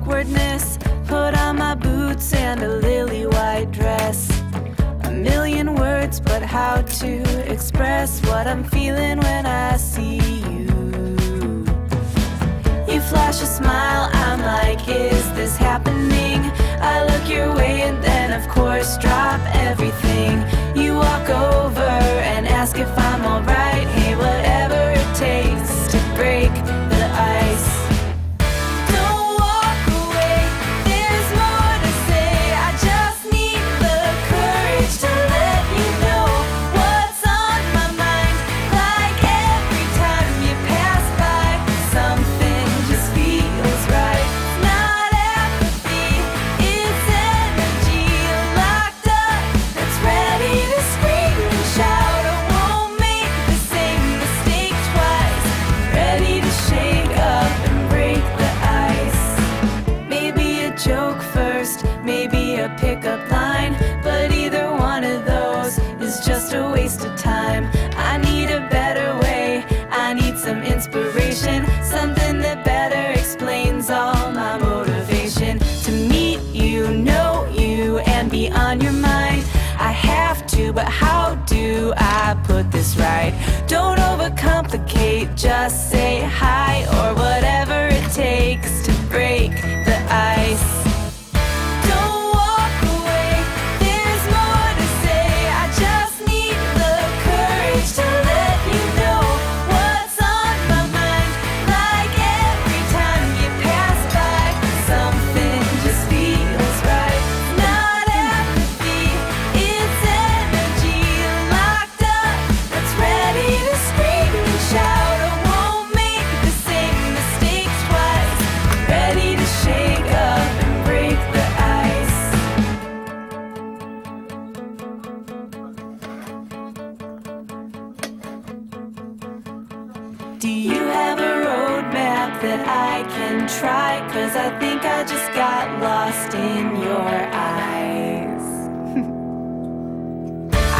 awkwardness. Put on my boots and a lily white dress. A million words, but how to express what I'm feeling when I see you. You flash a smile, I'm like, is this happening? I look your way and then of course drop everything. You walk over and ask if I'm alright. Hey, whatever it takes to break the ice. Don't walk away, there's more to say. I just need the courage to let you know what's on my mind. Like every time you pass by, something just feels right. It's not apathy, it's energy locked up that's ready to scream and shout. I won't make the same mistake twice. Ready to shake up and break the ice. Maybe a joke first, maybe a pickup line, but either one of those is just a waste of time. I need a better way, I need some inspiration, something that better explains all my motivation. To meet you, know you, and be on your mind. I have to, but how do I put this right? Don't overcomplicate, just say hi or whatever it takes to break the ice. Don't walk away, there's more to say. I just need the courage to let you know what's on my mind. Like every time you pass by, something just feels right. Not apathy, it's energy locked up that's ready to scream and shout. I won't make the same mistake twice. Ready to shake up and break the ice. Do you have a roadmap that I can try? 'Cause I think I just got lost in your eyes.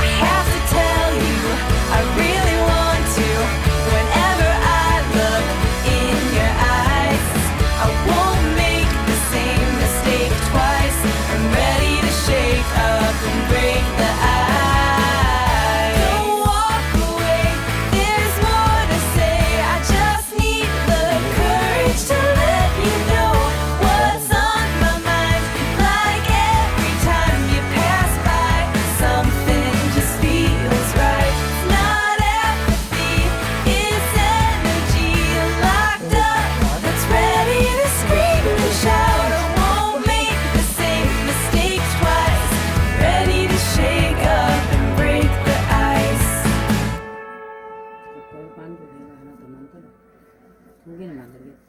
I have to tell you, I really want to. Whenever I look in your eyes, I won't make the same mistake twice. I'm ready to shake up and break the ice. Don't walk away, there's more to say. I just need the courage to let you know what's on my mind. Like every time you pass by, something just feels right. Not apathy, it's energy locked up that's ready to scream and shout. I won't make the same mistake twice. Ready to shake up and break the ice. 만들어. 하나 더 만들어. 두 개는 만들겠다.